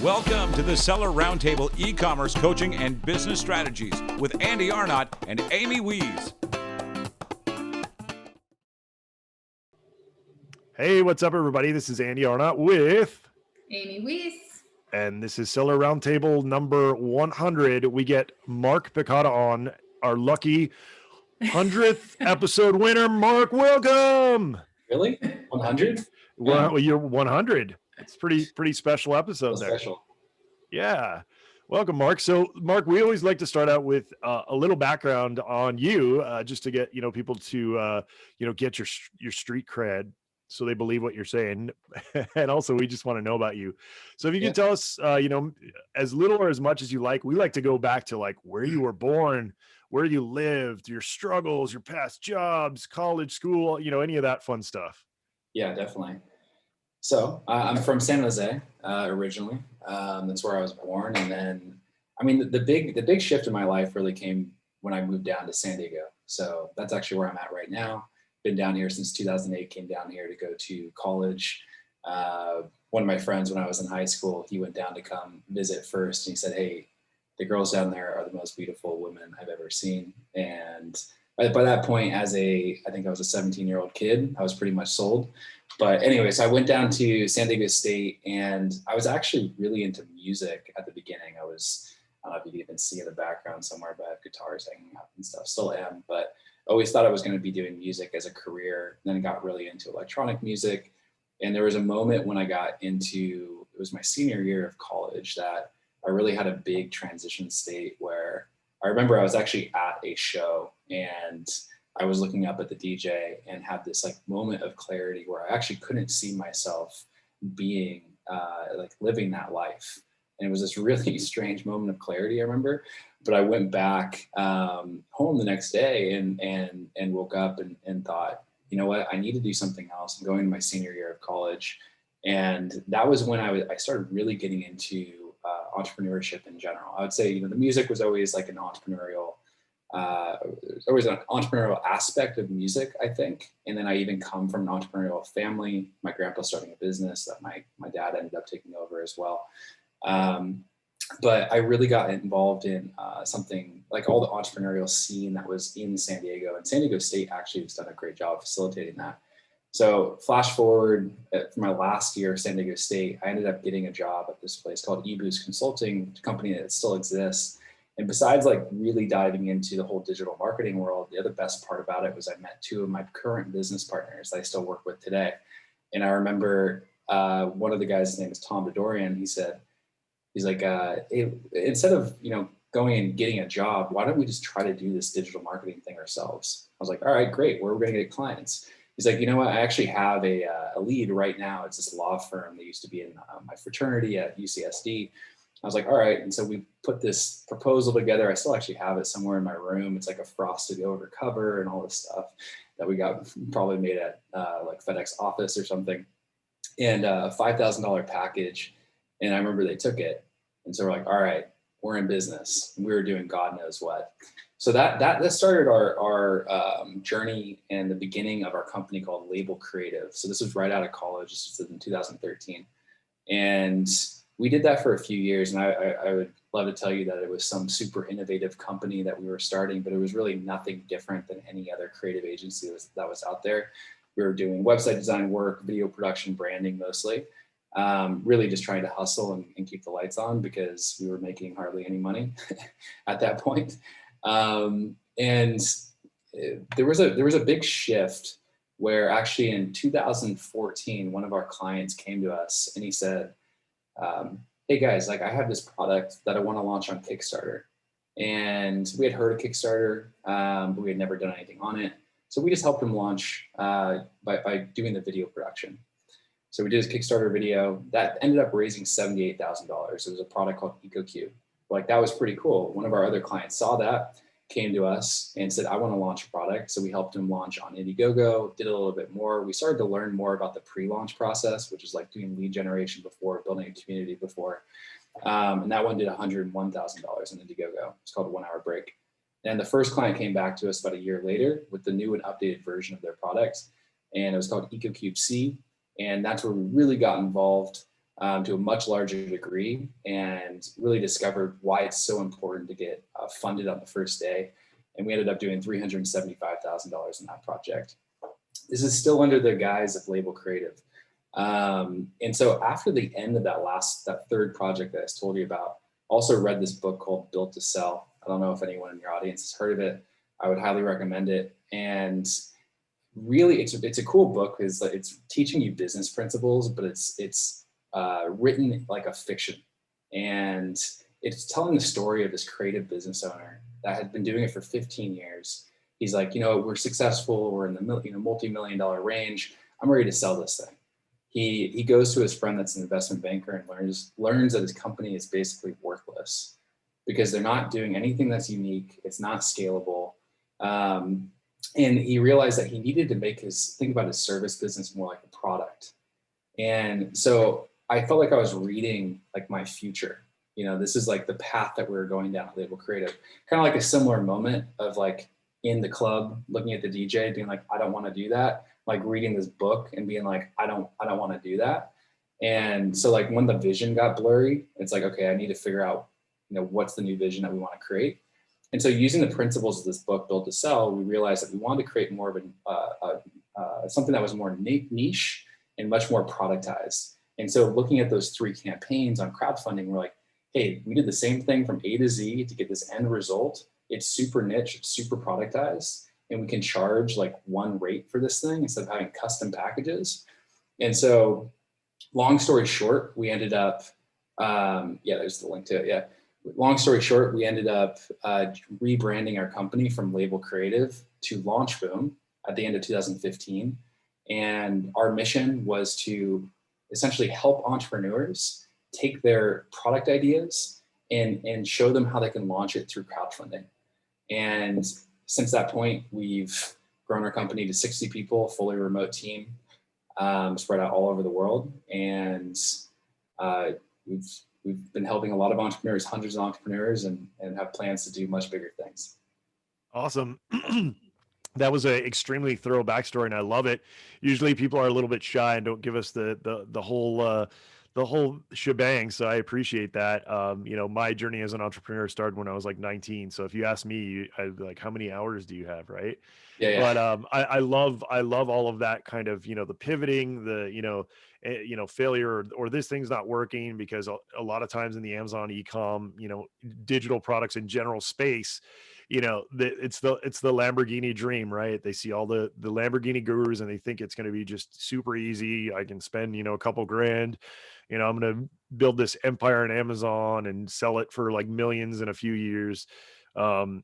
Welcome to the Seller Roundtable e-commerce coaching and business strategies with Andy Arnott and Amy Wees. Hey, what's up, everybody? This is Andy Arnott with Amy Wees. And this is Seller Roundtable number 100. We get Mark Pecota on, our lucky 100th episode winner. Mark, welcome. Really? 100? Well, you're 100. It's pretty special episode So there. special. Yeah. Welcome, Mark. So, Mark, we always like to start out with a little background on you, just to get people to get your street cred, so they believe what you're saying. And also, we just want to know about you. So if you can tell us, as little or as much as you like, we like to go back to like where you were born, where you lived, your struggles, your past jobs, college, school, any of that fun stuff. Yeah, definitely. So I'm from San Jose originally. That's where I was born. And then, I mean, the big shift in my life really came when I moved down to San Diego. So that's actually where I'm at right now. Been down here since 2008, came down here to go to college. One of my friends when I was in high school, he went down to come visit first. And he said, hey, the girls down there are the most beautiful women I've ever seen. And by that point, I think I was a 17-year-old kid, I was pretty much sold. But anyway, so I went down to San Diego State, and I was actually really into music at the beginning. I don't know if you can even see in the background somewhere, but I have guitars hanging up and stuff, still am, but always thought I was going to be doing music as a career. Then I got really into electronic music. And there was a moment when I got into, it was my senior year of college, that I really had a big transition state where I remember I was actually at a show and I was looking up at the DJ and had this like moment of clarity where I actually couldn't see myself being living that life. And it was this really strange moment of clarity, I remember. But I went back home the next day and woke up and thought, you know what, I need to do something else. I'm going to my senior year of college. And that was when I started really getting into entrepreneurship in general. I would say, the music was always like an entrepreneurial, there's always an entrepreneurial aspect of music, I think. And then I even come from an entrepreneurial family. My grandpa starting a business that my dad ended up taking over as well. But I really got involved in something like all the entrepreneurial scene that was in San Diego, and San Diego State actually has done a great job facilitating that. So flash forward for my last year of San Diego State, I ended up getting a job at this place called eBoost Consulting, a company that still exists. And besides like really diving into the whole digital marketing world, the other best part about it was I met two of my current business partners that I still work with today. And I remember one of the guys, his name is Tom Dodorian. He's like, hey, instead of, going and getting a job, why don't we just try to do this digital marketing thing ourselves? I was like, all right, great. Where are we going to get clients? He's like, you know what? I actually have a lead right now. It's this law firm that used to be in my fraternity at UCSD. I was like, all right. And so we put this proposal together. I still actually have it somewhere in my room. It's like a frosted over cover and all this stuff that we got probably made at like FedEx office or something. And a $5,000 package. And I remember they took it. And so we're like, all right, we're in business. We were doing God knows what. So that started our journey and the beginning of our company called Label Creative. So this was right out of college. This was in 2013. And we did that for a few years. And I would love to tell you that it was some super innovative company that we were starting, but it was really nothing different than any other creative agency that was out there. We were doing website design work, video production, branding mostly. Really just trying to hustle and keep the lights on because we were making hardly any money at that point. And there was a big shift where actually in 2014, one of our clients came to us and he said, hey guys, like I have this product that I want to launch on Kickstarter. And we had heard of Kickstarter, but we had never done anything on it. So we just helped him launch by doing the video production. So we did his Kickstarter video that ended up raising $78,000. It was a product called EcoCube. Like that was pretty cool. One of our other clients saw that, came to us and said, I want to launch a product. So we helped him launch on Indiegogo, did a little bit more. We started to learn more about the pre-launch process, which is like doing lead generation before, building a community before. And that one did $101,000 in Indiegogo. It's called a 1 Hour Break. And the first client came back to us about a year later with the new and updated version of their product. And it was called EcoCube C. And that's where we really got involved. to a much larger degree, and really discovered why it's so important to get funded on the first day. And we ended up doing $375,000 in that project. This is still under the guise of Label Creative. And so after the end of that third project that I told you about, also read this book called Built to Sell. I don't know if anyone in your audience has heard of it. I would highly recommend it. And really, it's a cool book because it's teaching you business principles, but it's written like a fiction. And it's telling the story of this creative business owner that had been doing it for 15 years. He's like, we're successful. We're in the multi-million-dollar range. I'm ready to sell this thing. He goes to his friend that's an investment banker and learns that his company is basically worthless because they're not doing anything that's unique. It's not scalable. And he realized that he needed to think about his service business more like a product. And so I felt like I was reading like my future. This is like the path that we were going down at Label Creative, kind of like a similar moment of like in the club, looking at the DJ being like, I don't want to do that. Like reading this book and being like, I don't want to do that. And so like when the vision got blurry, it's like, okay, I need to figure out, what's the new vision that we want to create. And so using the principles of this book, Built to Sell, we realized that we wanted to create more of something that was more niche and much more productized. And so looking at those 3 campaigns on crowdfunding, we're like, hey, we did the same thing from A to Z to get this end result. It's super niche, it's super productized, and we can charge like one rate for this thing instead of having custom packages. And so long story short, we ended up, there's the link to it. Yeah. Long story short, we ended up rebranding our company from Label Creative to Launch Boom at the end of 2015. And our mission was to essentially help entrepreneurs take their product ideas and show them how they can launch it through crowdfunding. And since that point, we've grown our company to 60 people, fully remote team, spread out all over the world. And we've been helping a lot of entrepreneurs, hundreds of entrepreneurs, and have plans to do much bigger things. Awesome. That was a extremely thorough backstory, and I love it. Usually people are a little bit shy and don't give us the whole shebang. So I appreciate that. My journey as an entrepreneur started when I was like 19. So if you ask me, I'd be like, how many hours do you have? Right. Yeah. But I love all of that kind of, the pivoting, the, failure or this thing's not working, because a lot of times in the Amazon e-com, digital products in general space, it's the Lamborghini dream, right? They see all the Lamborghini gurus and they think it's going to be just super easy. I can spend, a couple grand, I'm going to build this empire on Amazon and sell it for like millions in a few years. So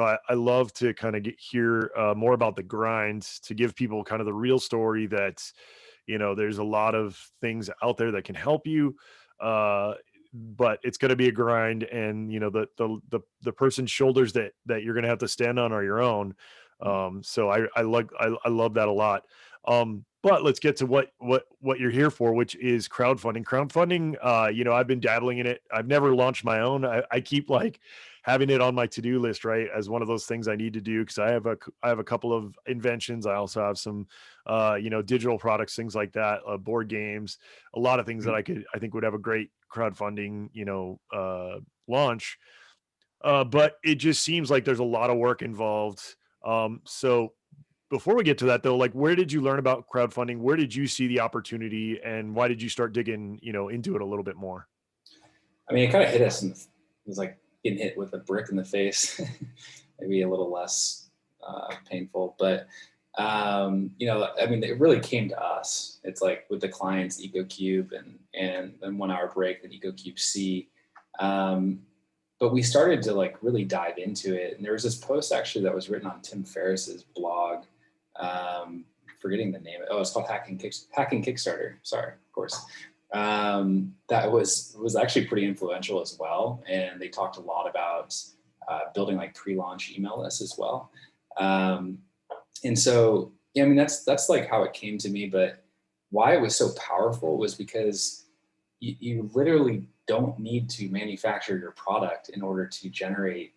I love to kind of hear more about the grind, to give people kind of the real story that, there's a lot of things out there that can help you. But it's going to be a grind, and the person's shoulders that you're going to have to stand on are your own. So I love that a lot. But let's get to what you're here for, which is crowdfunding. I've been dabbling in it. I've never launched my own. I keep like having it on my to-do list, right, as one of those things I need to do, because I have a couple of inventions. I also have some digital products, things like that, board games, a lot of things that I think would have a great crowdfunding launch. But it just seems like there's a lot of work involved. So before we get to that though, like, where did you learn about crowdfunding? Where did you see the opportunity, and why did you start digging, into it a little bit more? I mean, it kind of hit us, and it was like getting hit with a brick in the face, maybe a little less painful, but it really came to us. It's like with the clients, EcoCube and 1 Hour Break, and EcoCube C. But we started to like really dive into it. And there was this post actually that was written on Tim Ferriss's blog. Forgetting the name. It's called Hacking Kickstarter. Sorry, of course. That was actually pretty influential as well. And they talked a lot about building like pre-launch email lists as well. And so, that's like how it came to me. But why it was so powerful was because you literally don't need to manufacture your product in order to generate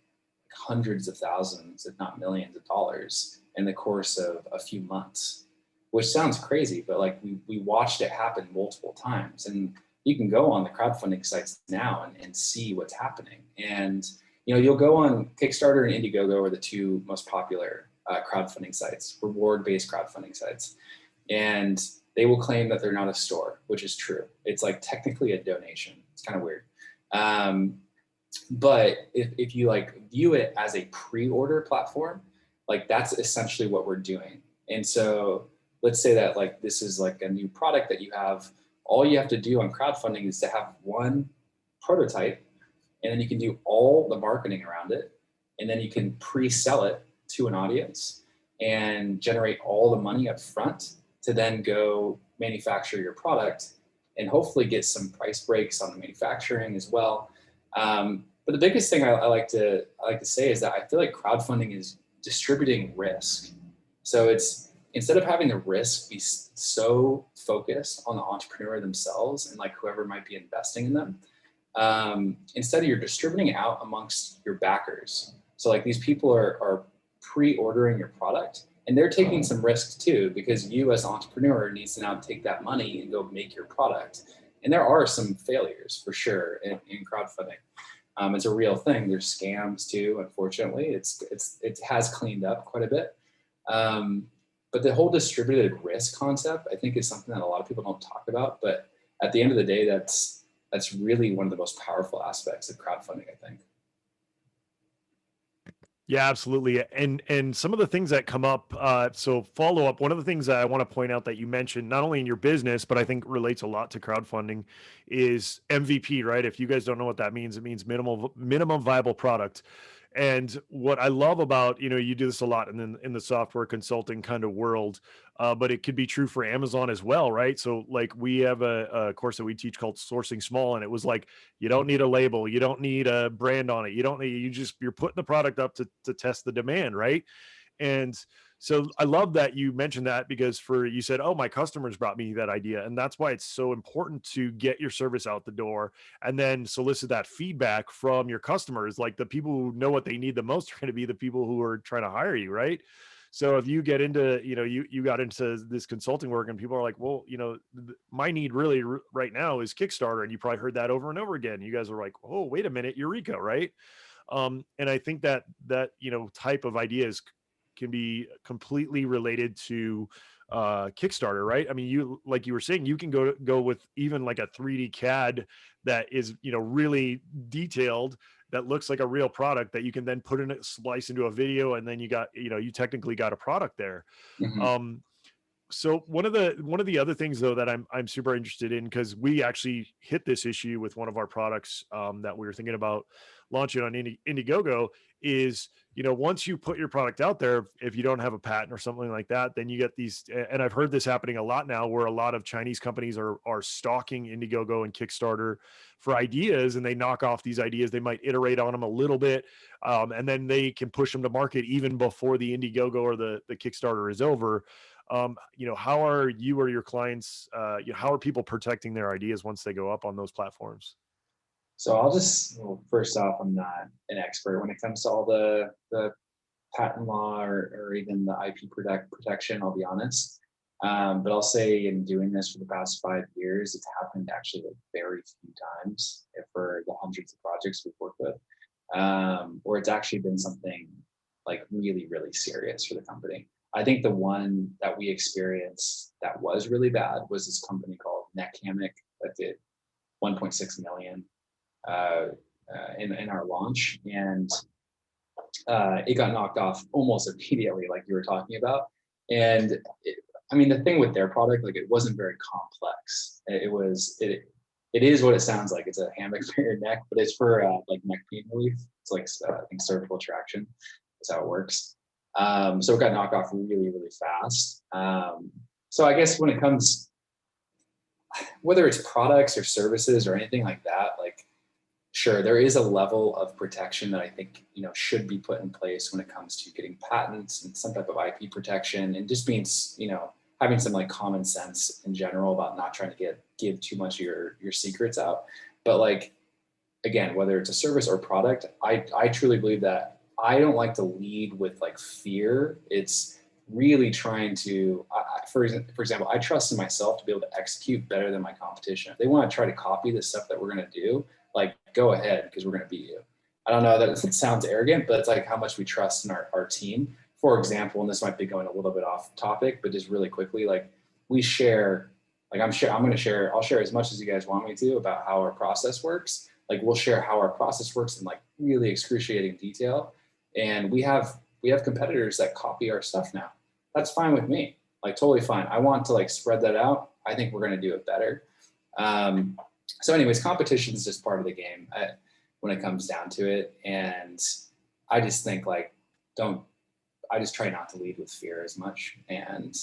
hundreds of thousands, if not millions of dollars in the course of a few months, which sounds crazy, but like we watched it happen multiple times. And you can go on the crowdfunding sites now and see what's happening. And, you'll go on Kickstarter and Indiegogo are the two most popular crowdfunding sites, reward-based crowdfunding sites. And they will claim that they're not a store, which is true. It's like technically a donation. It's kind of weird. But if you like view it as a pre-order platform, like that's essentially what we're doing. And so let's say that like this is like a new product that you have. All you have to do on crowdfunding is to have one prototype, and then you can do all the marketing around it, and then you can pre-sell it to an audience and generate all the money up front to then go manufacture your product and hopefully get some price breaks on the manufacturing as well. But the biggest thing I like to say is that I feel like crowdfunding is distributing risk. So it's, instead of having the risk be so focused on the entrepreneur themselves and like whoever might be investing in them, instead you're distributing it out amongst your backers. So like these people are pre-ordering your product, and they're taking some risks too, because you as an entrepreneur needs to now take that money and go make your product. And there are some failures for sure in crowdfunding. It's a real thing. There's scams too, unfortunately. It has cleaned up quite a bit. But the whole distributed risk concept, I think, is something that a lot of people don't talk about. But at the end of the day, that's really one of the most powerful aspects of crowdfunding, I think. Yeah, absolutely. And some of the things that come up, so follow up, one of the things that I want to point out that you mentioned, not only in your business, but I think relates a lot to crowdfunding, is MVP, right? If you guys don't know what that means, it means minimum viable product. And what I love about, you do this a lot in the software consulting kind of world, but it could be true for Amazon as well, right? So like we have a course that we teach called Sourcing Small, and it was like, you don't need a label, you don't need a brand on it, you're putting the product up to test the demand, right? And so I love that you mentioned that, because you said, oh, my customers brought me that idea. And that's why it's so important to get your service out the door and then solicit that feedback from your customers. Like the people who know what they need the most are going to be the people who are trying to hire you, right? So if you get into, you got into this consulting work and people are like, well, my need really right now is Kickstarter. And you probably heard that over and over again. You guys are like, oh, wait a minute, Eureka, right? And I think that type of ideas can be completely related to Kickstarter, right? I mean, you, like you were saying, you can go with even like a 3D CAD that is, really detailed, that looks like a real product that you can then put in it, slice into a video, and then you technically got a product there. Mm-hmm. So one of the other things though that I'm super interested in, because we actually hit this issue with one of our products that we were thinking about launching on Indiegogo, is once you put your product out there, if you don't have a patent or something like that, then you get these, and I've heard this happening a lot now, where a lot of Chinese companies are stalking Indiegogo and Kickstarter for ideas, and they knock off these ideas. They might iterate on them a little bit, and then they can push them to market even before the Indiegogo or the Kickstarter is over. How are you or your clients, how are people protecting their ideas once they go up on those platforms? So first off, I'm not an expert when it comes to all the patent law or even the IP protection, I'll be honest. But I'll say, in doing this for the past 5 years, it's happened actually like very few times for the hundreds of projects we've worked with, or it's actually been something like really, really serious for the company. I think the one that we experienced that was really bad was this company called Neck Hammock that did 1.6 million in our launch, and it got knocked off almost immediately, like you were talking about. And the thing with their product, like, it wasn't very complex. It is what it sounds like. It's a hammock for your neck, but it's for like neck pain relief. It's like I think cervical traction. That's how it works. So it got knocked off really, really fast. So I guess when it comes, whether it's products or services or anything like that, like, sure, there is a level of protection that I think, should be put in place when it comes to getting patents and some type of IP protection, and just being, having some like common sense in general about not trying to give too much of your secrets out. But like, again, whether it's a service or product, I truly believe that I don't like to lead with like fear. It's really trying to, for example, I trust in myself to be able to execute better than my competition. If they want to try to copy the stuff that we're going to do, like, go ahead, because we're going to beat you. I don't know that it sounds arrogant, but it's like how much we trust in our team. For example, and this might be going a little bit off topic, but just really quickly, like, we share, like I'll share as much as you guys want me to about how our process works. Like, we'll share how our process works in like really excruciating detail. And we have competitors that copy our stuff now. That's fine with me. Like, totally fine. I want to like spread that out. I think we're going to do it better. So anyways, competition is just part of the game when it comes down to it. And I just think like, I just try not to lead with fear as much, and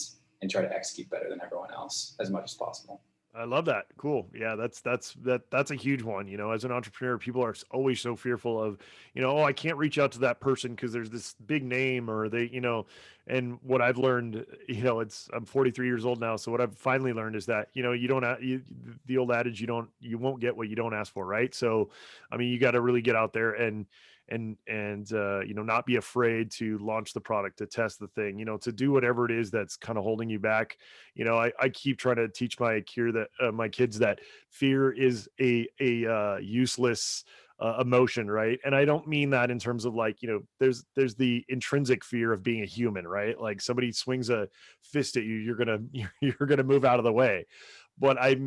try to execute better than everyone else as much as possible. I love that. Cool. Yeah, that's a huge one. You know, as an entrepreneur, people are always so fearful of, you know, oh, I can't reach out to that person because there's this big name, or they, you know. And what I've learned, you know, I'm 43 years old now, so what I've finally learned is that, you know, the old adage, you won't get what you don't ask for, right? So, I mean, you got to really get out there and you know, not be afraid to launch the product, to test the thing, you know, to do whatever it is that's kind of holding you back. You know, I keep trying to teach my kids that fear is a useless emotion, right? And I don't mean that in terms of like, you know, there's the intrinsic fear of being a human, right? Like, somebody swings a fist at you, you're gonna move out of the way. But I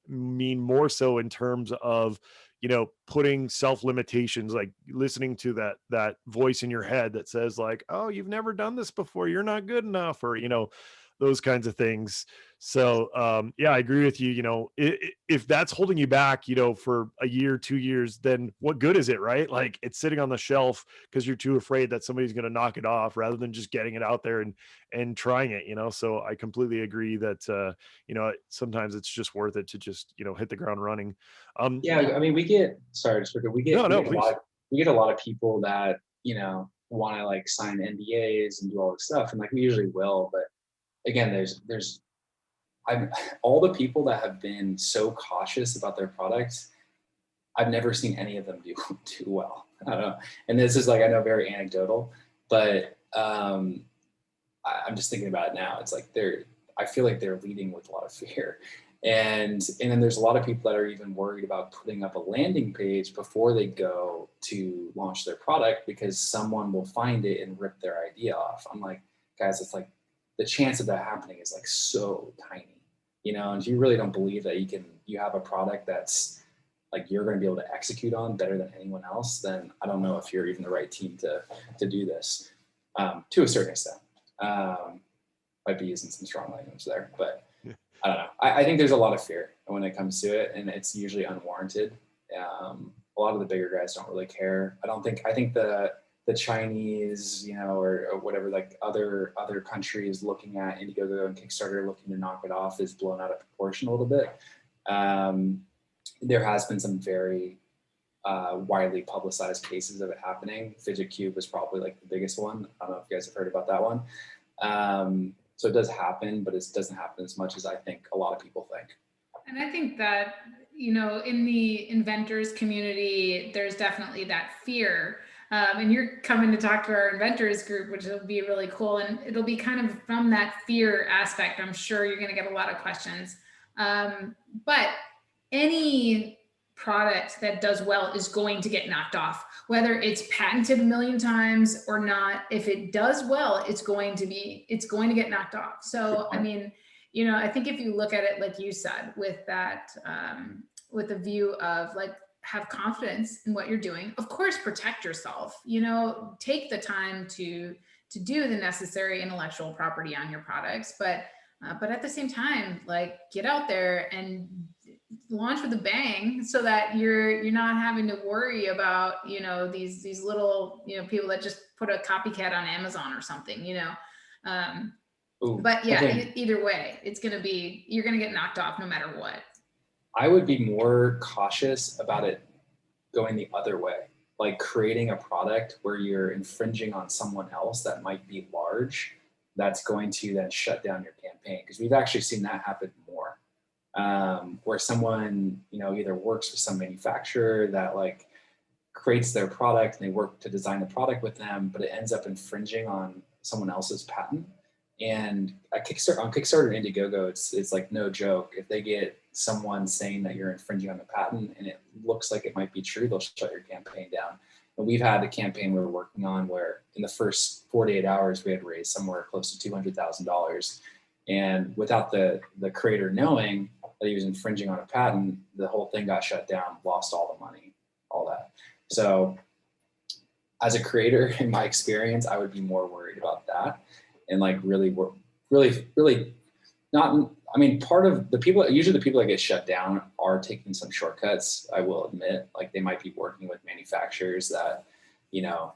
mean more so in terms of, you know, putting self limitations, like listening to that voice in your head that says like, oh, you've never done this before, you're not good enough, or, you know, those kinds of things. So yeah, I agree with you. You know, if that's holding you back, you know, for a year, 2 years, then what good is it, right? Like, it's sitting on the shelf because you're too afraid that somebody's going to knock it off, rather than just getting it out there and trying it, you know. So I completely agree that you know, sometimes it's just worth it to just, you know, hit the ground running. Yeah, I mean, we get No, no, a please. we get a lot of people that, you know, want to like sign NDAs and do all this stuff, and like we usually will, but again, there's I'm all the people that have been so cautious about their products, I've never seen any of them do well. I don't know. And this is like, I know, very anecdotal, but I'm just thinking about it now. It's like I feel like they're leading with a lot of fear. And then there's a lot of people that are even worried about putting up a landing page before they go to launch their product, because someone will find it and rip their idea off. I'm like, guys, it's like the chance of that happening is like so tiny, you know. And if you really don't believe that you have a product that's like you're going to be able to execute on better than anyone else, then I don't know if you're even the right team to do this, to a certain extent. Might be using some strong language there, but I don't know. I think there's a lot of fear when it comes to it, and it's usually unwarranted. A lot of the bigger guys don't really care. I think the Chinese, you know, or whatever, like other countries looking at Indiegogo and Kickstarter looking to knock it off, is blown out of proportion a little bit. There has been some very widely publicized cases of it happening. Fidget Cube was probably like the biggest one. I don't know if you guys have heard about that one. So it does happen, but it doesn't happen as much as I think a lot of people think. And I think that, you know, in the inventors community, there's definitely that fear. And you're coming to talk to our inventors group, which will be really cool. And it'll be kind of from that fear aspect. I'm sure you're going to get a lot of questions. But any product that does well is going to get knocked off, whether it's patented a million times or not. If it does well, it's going to get knocked off. So, I mean, you know, I think if you look at it, like you said, with that, with the view of like, have confidence in what you're doing, of course, protect yourself, you know, take the time to do the necessary intellectual property on your products, but at the same time, like, get out there and launch with a bang, so that you're not having to worry about, you know, these little, you know, people that just put a copycat on Amazon or something, you know. But yeah, either way, you're gonna get knocked off no matter what. I would be more cautious about it going the other way, like creating a product where you're infringing on someone else that might be large, that's going to then shut down your campaign. Because we've actually seen that happen more, where someone, you know, either works with some manufacturer that like creates their product and they work to design the product with them, but it ends up infringing on someone else's patent. And on Kickstarter and Indiegogo, it's like no joke. If they get someone saying that you're infringing on the patent and it looks like it might be true, they'll shut your campaign down. And we've had a campaign we were working on where in the first 48 hours, we had raised somewhere close to $200,000. And without the creator knowing that he was infringing on a patent, the whole thing got shut down, lost all the money, all that. So as a creator, in my experience, I would be more worried about that. And like really not, I mean, part of the people, usually the people that get shut down are taking some shortcuts, I will admit. Like they might be working with manufacturers that, you know,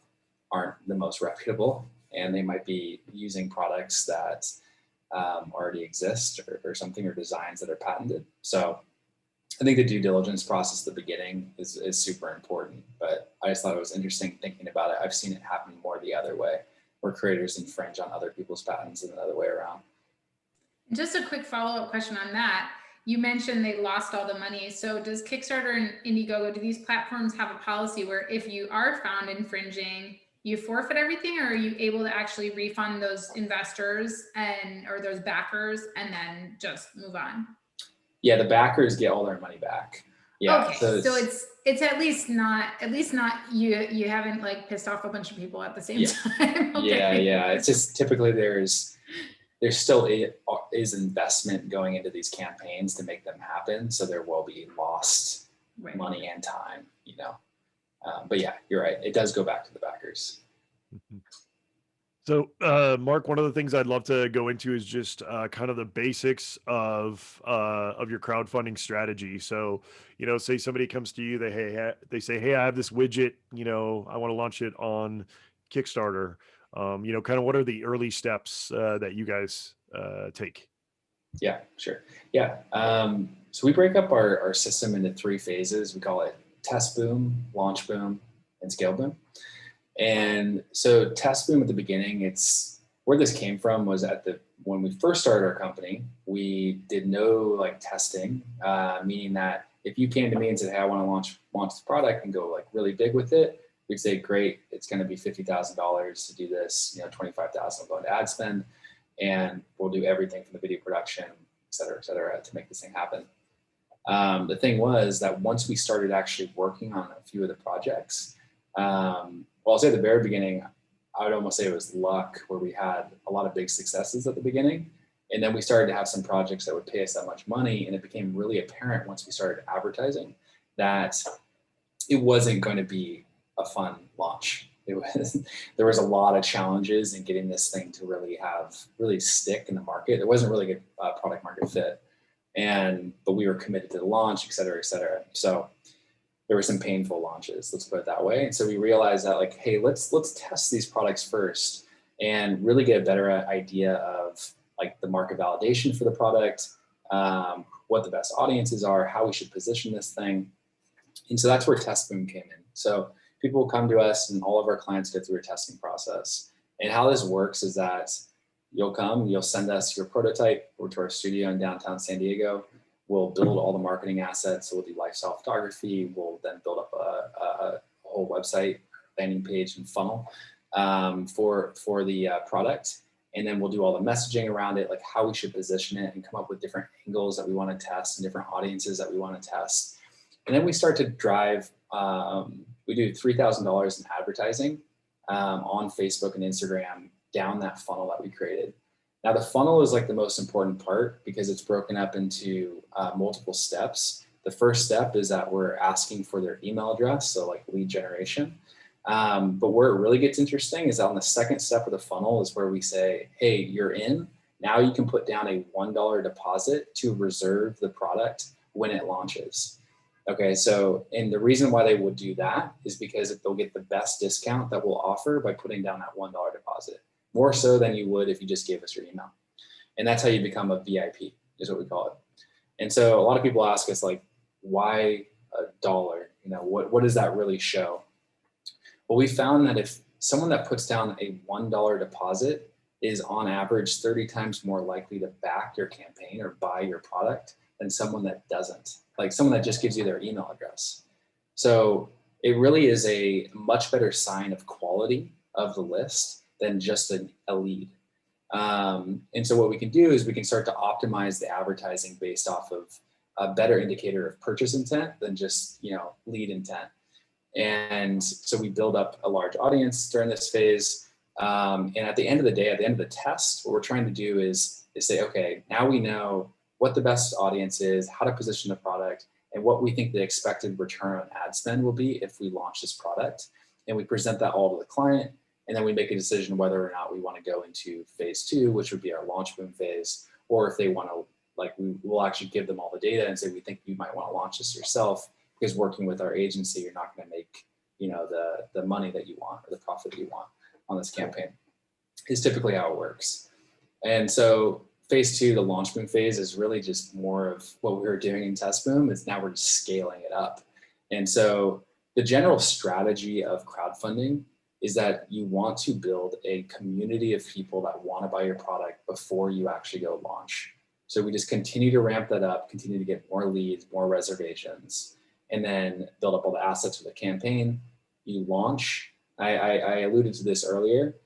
aren't the most reputable, and they might be using products that already exist or something, or designs that are patented. So I think the due diligence process at the beginning is super important, but I just thought it was interesting thinking about it. I've seen it happen more the other way, where creators infringe on other people's patents and the other way around. Just a quick follow-up question on that. You mentioned they lost all the money. So does Kickstarter and Indiegogo, do these platforms have a policy where if you are found infringing, you forfeit everything, or are you able to actually refund those investors or those backers and then just move on? Yeah, the backers get all their money back. Yeah. Okay, so it's at least not you haven't like pissed off a bunch of people at the same time. Okay. Yeah. It's just typically there still is investment going into these campaigns to make them happen. So there will be lost money and time, you know. But yeah, you're right. It does go back to the backers. Mm-hmm. So, Mark, one of the things I'd love to go into is just kind of the basics of your crowdfunding strategy. So, you know, say somebody comes to you, they say, hey, I have this widget, you know, I want to launch it on Kickstarter. You know, kind of what are the early steps that you guys take? Yeah, sure. Yeah. So we break up our system into 3 phases. We call it test boom, launch boom, and scale boom. And so test boom at the beginning, it's where this came from was when we first started our company, we did no like testing, meaning that if you came to me and said, hey, I want to launch the product and go like really big with it, we'd say, great, it's going to be $50,000 to do this, you know, $25,000 will go into ad spend, and we'll do everything from the video production, et cetera, to make this thing happen. The thing was that once we started actually working on a few of the projects, well, I'll say at the very beginning, I would almost say it was luck, where we had a lot of big successes at the beginning. And then we started to have some projects that would pay us that much money. And it became really apparent once we started advertising that it wasn't going to be a fun launch. There was a lot of challenges in getting this thing to really stick in the market. There wasn't really good product market fit. But we were committed to the launch, et cetera, et cetera. So there were some painful launches, let's put it that way. And so we realized that like, hey, let's test these products first and really get a better idea of like the market validation for the product, what the best audiences are, how we should position this thing. And so that's where Test Boom came in. So people will come to us and all of our clients go through a testing process. And how this works is that you'll send us your prototype over to our studio in downtown San Diego. We'll build all the marketing assets. So we'll do lifestyle photography. We'll then build up a whole website, landing page, and funnel for the product. And then we'll do all the messaging around it, like how we should position it, and come up with different angles that we want to test and different audiences that we want to test. And then we start to drive, we do $3,000 in advertising on Facebook and Instagram down that funnel that we created. Now the funnel is like the most important part because it's broken up into multiple steps. The first step is that we're asking for their email address, so like lead generation. But where it really gets interesting is that on the second step of the funnel is where we say, hey, you're in. Now you can put down a $1 deposit to reserve the product when it launches. Okay, so, and the reason why they would do that is because they'll get the best discount that we'll offer by putting down that $1 deposit, more so than you would if you just gave us your email. And that's how you become a VIP, is what we call it. And so a lot of people ask us like, why $1? You know, what does that really show? Well, we found that if someone that puts down a $1 deposit is on average 30 times more likely to back your campaign or buy your product than someone that doesn't, like someone that just gives you their email address. So it really is a much better sign of quality of the list than just a lead. And so what we can do is we can start to optimize the advertising based off of a better indicator of purchase intent than just, lead intent. And so we build up a large audience during this phase. And at the end of the day, at the end of the test, what we're trying to do is say, okay, now we know what the best audience is, how to position the product, and what we think the expected return on ad spend will be if we launch this product. And we present that all to the client. And then we make a decision whether or not we want to go into phase 2, which would be our launch boom phase, or if they want to, we will actually give them all the data and say, we think you might want to launch this yourself, because working with our agency, you're not going to make, the money that you want or the profit that you want on this campaign, is typically how it works. And so phase 2, the launch boom phase, is really just more of what we were doing in test boom. Is now we're just scaling it up. And so the general strategy of crowdfunding is that you want to build a community of people that want to buy your product before you actually go launch. So we just continue to ramp that up, continue to get more leads, more reservations, and then build up all the assets for the campaign. You launch. I alluded to this earlier.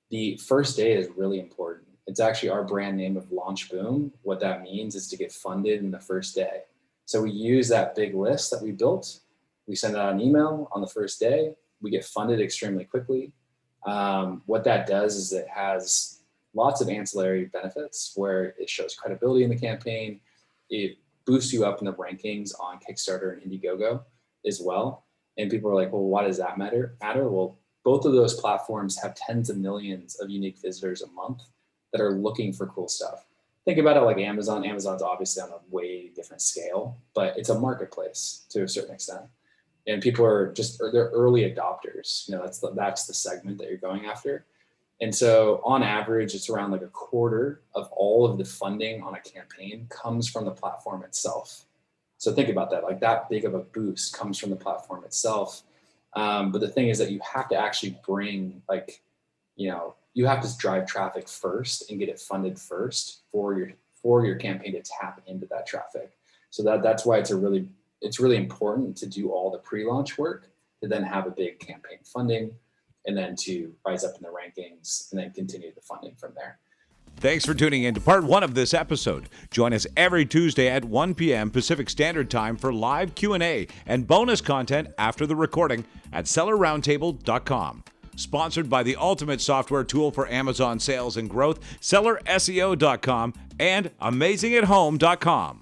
The first day is really important. It's actually our brand name of Launch Boom. What that means is to get funded in the first day. So we use that big list that we built. We send out an email on the first day. We get funded extremely quickly. What that does is it has lots of ancillary benefits where it shows credibility in the campaign. It boosts you up in the rankings on Kickstarter and Indiegogo as well. And people are like, well, why does that matter? Well, both of those platforms have tens of millions of unique visitors a month that are looking for cool stuff. Think about it like Amazon. Amazon's obviously on a way different scale, but it's a marketplace to a certain extent. And people they're early adopters. That's the segment that you're going after. And so on average, it's around like a quarter of all of the funding on a campaign comes from the platform itself. So think about that, like that big of a boost comes from the platform itself. But the thing is that you have to actually bring you have to drive traffic first and get it funded first for your campaign to tap into that traffic. So that's why it's really important to do all the pre-launch work to then have a big campaign funding and then to rise up in the rankings and then continue the funding from there. Thanks for tuning in to part 1 of this episode. Join us every Tuesday at 1 p.m. Pacific Standard Time for live Q&A and bonus content after the recording at sellerroundtable.com. Sponsored by the ultimate software tool for Amazon sales and growth, sellerseo.com and amazingathome.com.